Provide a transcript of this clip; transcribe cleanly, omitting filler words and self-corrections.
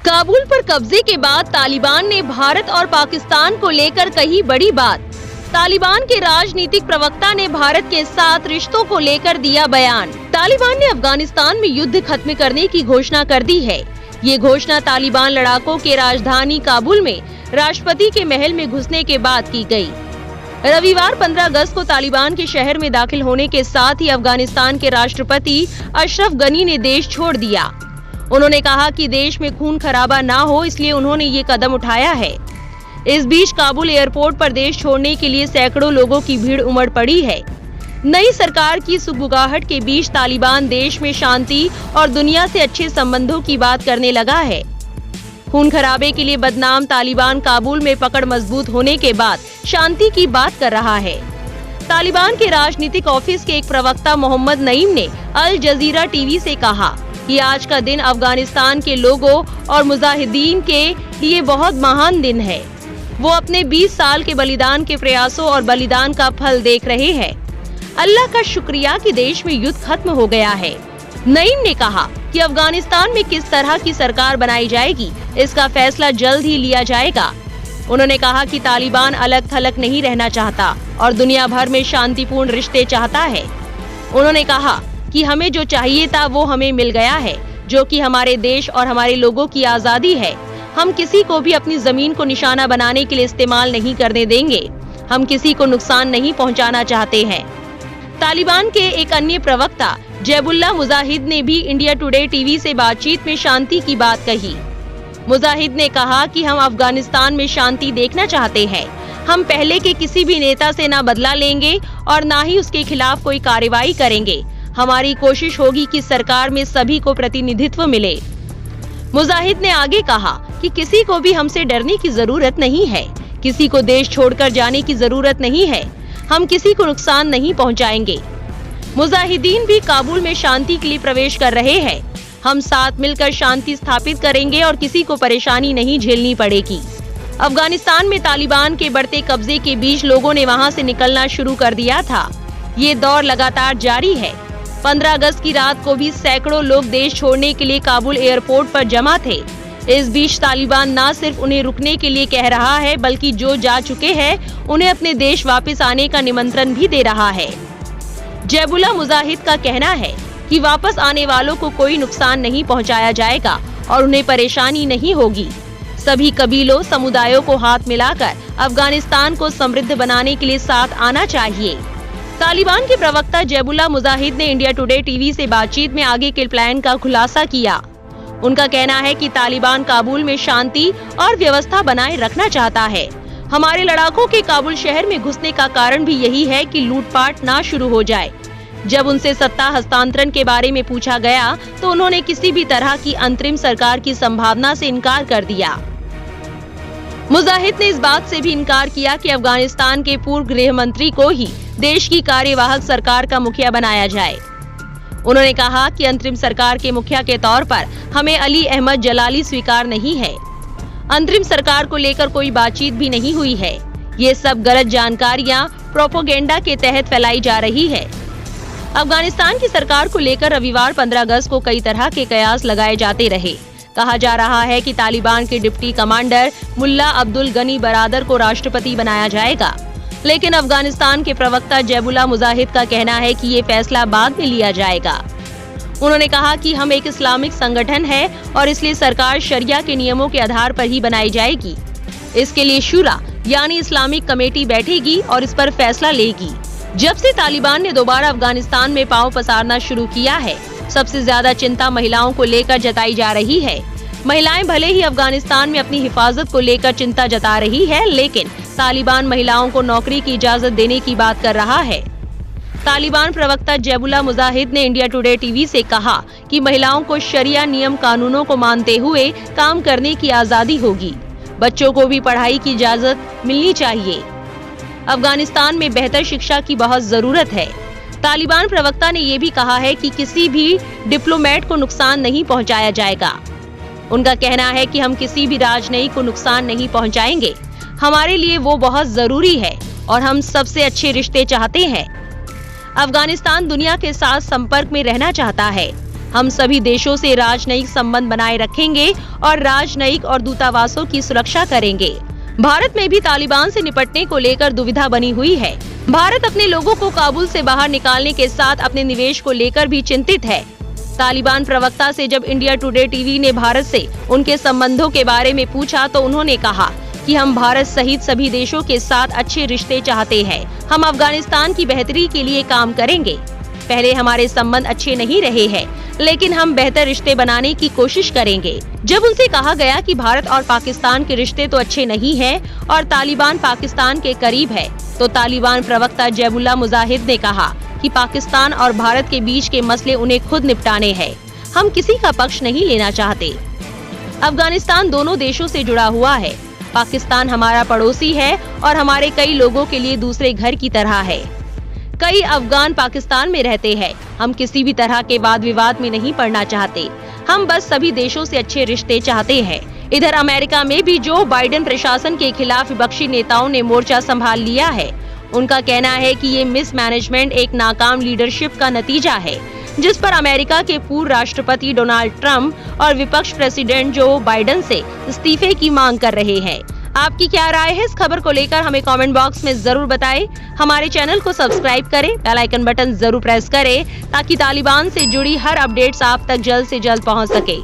काबुल पर कब्जे के बाद तालिबान ने भारत और पाकिस्तान को लेकर कही बड़ी बात। तालिबान के राजनीतिक प्रवक्ता ने भारत के साथ रिश्तों को लेकर दिया बयान। तालिबान ने अफगानिस्तान में युद्ध खत्म करने की घोषणा कर दी है। ये घोषणा तालिबान लड़ाकों के राजधानी काबुल में राष्ट्रपति के महल में घुसने के बाद की गई। रविवार 15 अगस्त को तालिबान के शहर में दाखिल होने के साथ ही अफगानिस्तान के राष्ट्रपति अशरफ गनी ने देश छोड़ दिया। उन्होंने कहा कि देश में खून खराबा ना हो, इसलिए उन्होंने ये कदम उठाया है। इस बीच काबुल एयरपोर्ट पर देश छोड़ने के लिए सैकड़ों लोगों की भीड़ उमड़ पड़ी है। नई सरकार की सुगबुगाहट के बीच तालिबान देश में शांति और दुनिया से अच्छे संबंधों की बात करने लगा है। खून खराबे के लिए बदनाम तालिबान काबुल में पकड़ मजबूत होने के बाद शांति की बात कर रहा है। तालिबान के राजनीतिक ऑफिस के एक प्रवक्ता मोहम्मद नईम ने अल जजीरा टीवी से कहा कि आज का दिन अफगानिस्तान के लोगों और मुजाहिदीन के लिए बहुत महान दिन है। वो अपने 20 साल के बलिदान के प्रयासों और बलिदान का फल देख रहे हैं। अल्लाह का शुक्रिया कि देश में युद्ध खत्म हो गया है। नईम ने कहा कि अफगानिस्तान में किस तरह की सरकार बनाई जाएगी, इसका फैसला जल्द ही लिया जाएगा। उन्होंने कहा कि तालिबान अलग थलग नहीं रहना चाहता और दुनिया भर में शांतिपूर्ण रिश्ते चाहता है। उन्होंने कहा कि हमें जो चाहिए था वो हमें मिल गया है, जो कि हमारे देश और हमारे लोगों की आजादी है। हम किसी को भी अपनी जमीन को निशाना बनाने के लिए इस्तेमाल नहीं करने देंगे। हम किसी को नुकसान नहीं पहुंचाना चाहते हैं। तालिबान के एक अन्य प्रवक्ता जैबुल्लाह मुजाहिद ने भी इंडिया टुडे टीवी से बातचीत में शांति की बात कही। मुजाहिद ने कहा कि हम अफगानिस्तान में शांति देखना चाहते हैं। हम पहले के किसी भी नेता से ना बदला लेंगे और ना ही उसके खिलाफ कोई कार्रवाई करेंगे। हमारी कोशिश होगी कि सरकार में सभी को प्रतिनिधित्व मिले। मुजाहिद ने आगे कहा कि किसी को भी हमसे डरने की जरूरत नहीं है। किसी को देश छोड़कर जाने की जरूरत नहीं है। हम किसी को नुकसान नहीं पहुंचाएंगे। मुजाहिदीन भी काबुल में शांति के लिए प्रवेश कर रहे हैं। हम साथ मिलकर शांति स्थापित करेंगे और किसी को परेशानी नहीं झेलनी पड़ेगी। अफगानिस्तान में तालिबान के बढ़ते कब्जे के बीच लोगों ने वहां से निकलना शुरू कर दिया था। ये दौर लगातार जारी है। 15 अगस्त की रात को भी सैकड़ों लोग देश छोड़ने के लिए काबुल एयरपोर्ट पर जमा थे। इस बीच तालिबान न सिर्फ उन्हें रुकने के लिए कह रहा है, बल्कि जो जा चुके हैं उन्हें अपने देश वापस आने का निमंत्रण भी दे रहा है। जैबुल्लाह मुजाहिद का कहना है कि वापस आने वालों को कोई नुकसान नहीं पहुंचाया जाएगा और उन्हें परेशानी नहीं होगी। सभी कबीलों समुदायों को हाथ मिलाकर अफगानिस्तान को समृद्ध बनाने के लिए साथ आना चाहिए। तालिबान के प्रवक्ता जैबुल्लाह मुजाहिद ने इंडिया टुडे टीवी से बातचीत में आगे के प्लान का खुलासा किया। उनका कहना है कि तालिबान काबुल में शांति और व्यवस्था बनाए रखना चाहता है। हमारे लड़ाकों के काबुल शहर में घुसने का कारण भी यही है कि लूटपाट ना शुरू हो जाए। जब उनसे सत्ता हस्तांतरण के बारे में पूछा गया तो उन्होंने किसी भी तरह की अंतरिम सरकार की संभावना से इनकार कर दिया। मुजाहिद ने इस बात से भी इनकार किया कि अफगानिस्तान के पूर्व गृह मंत्री को ही देश की कार्यवाहक सरकार का मुखिया बनाया जाए। उन्होंने कहा कि अंतरिम सरकार के मुखिया के तौर पर हमें अली अहमद जलाली स्वीकार नहीं है। अंतरिम सरकार को लेकर कोई बातचीत भी नहीं हुई है। ये सब गलत जानकारियां प्रोपेगेंडा के तहत फैलाई जा रही है। अफगानिस्तान की सरकार को लेकर रविवार 15 अगस्त को कई तरह के कयास लगाए जाते रहे। कहा जा रहा है कि तालिबान के डिप्टी कमांडर मुल्ला अब्दुल गनी बरादर को राष्ट्रपति बनाया जाएगा, लेकिन अफगानिस्तान के प्रवक्ता जैबुल्लाह मुजाहिद का कहना है कि ये फैसला बाद में लिया जाएगा। उन्होंने कहा कि हम एक इस्लामिक संगठन है और इसलिए सरकार शरिया के नियमों के आधार पर ही बनाई जाएगी। इसके लिए शूरा यानी इस्लामिक कमेटी बैठेगी और इस पर फैसला लेगी। जब से तालिबान ने दोबारा अफगानिस्तान में पांव पसारना शुरू किया है, सबसे ज्यादा चिंता महिलाओं को लेकर जताई जा रही है। महिलाएं भले ही अफगानिस्तान में अपनी हिफाजत को लेकर चिंता जता रही है, लेकिन तालिबान महिलाओं को नौकरी की इजाजत देने की बात कर रहा है। तालिबान प्रवक्ता जैबुल्लाह मुजाहिद ने इंडिया टुडे टीवी से कहा कि महिलाओं को शरिया नियम कानूनों को मानते हुए काम करने की आजादी होगी। बच्चों को भी पढ़ाई की इजाजत मिलनी चाहिए। अफगानिस्तान में बेहतर शिक्षा की बहुत जरूरत है। तालिबान प्रवक्ता ने ये भी कहा है कि किसी भी डिप्लोमेट को नुकसान नहीं पहुंचाया जाएगा। उनका कहना है कि हम किसी भी राजनयिक को नुकसान नहीं पहुंचाएंगे। हमारे लिए वो बहुत जरूरी है और हम सबसे अच्छे रिश्ते चाहते हैं। अफगानिस्तान दुनिया के साथ संपर्क में रहना चाहता है। हम सभी देशों से राजनयिक संबंध बनाए रखेंगे और राजनयिक और दूतावासों की सुरक्षा करेंगे। भारत में भी तालिबान से निपटने को लेकर दुविधा बनी हुई है। भारत अपने लोगों को काबुल से बाहर निकालने के साथ अपने निवेश को लेकर भी चिंतित है। तालिबान प्रवक्ता से जब इंडिया टुडे टीवी ने भारत से उनके संबंधों के बारे में पूछा तो उन्होंने कहा कि हम भारत सहित सभी देशों के साथ अच्छे रिश्ते चाहते हैं। हम अफगानिस्तान की बेहतरी के लिए काम करेंगे। पहले हमारे संबंध अच्छे नहीं रहे हैं, लेकिन हम बेहतर रिश्ते बनाने की कोशिश करेंगे। जब उनसे कहा गया कि भारत और पाकिस्तान के रिश्ते तो अच्छे नहीं हैं और तालिबान पाकिस्तान के करीब है, तो तालिबान प्रवक्ता जैबुल्ला मुजाहिद ने कहा कि पाकिस्तान और भारत के बीच के मसले उन्हें खुद निपटाने हैं। हम किसी का पक्ष नहीं लेना चाहते। अफगानिस्तान दोनों देशों से जुड़ा हुआ है। पाकिस्तान हमारा पड़ोसी है और हमारे कई लोगों के लिए दूसरे घर की तरह है। कई अफगान पाकिस्तान में रहते हैं। हम किसी भी तरह के वाद विवाद में नहीं पड़ना चाहते। हम बस सभी देशों से अच्छे रिश्ते चाहते हैं। इधर अमेरिका में भी जो बाइडेन प्रशासन के खिलाफ विपक्षी नेताओं ने मोर्चा संभाल लिया है। उनका कहना है कि ये मिसमैनेजमेंट एक नाकाम लीडरशिप का नतीजा है, जिस पर अमेरिका के पूर्व राष्ट्रपति डोनाल्ड ट्रंप और विपक्ष प्रेसिडेंट जो बाइडेन से इस्तीफे की मांग कर रहे हैं। आपकी क्या राय है इस खबर को लेकर हमें कमेंट बॉक्स में जरूर बताएं। हमारे चैनल को सब्सक्राइब करें, बेल आइकन बटन जरूर प्रेस करें ताकि तालिबान से जुड़ी हर अपडेट्स आप तक जल्द से जल्द पहुंच सके।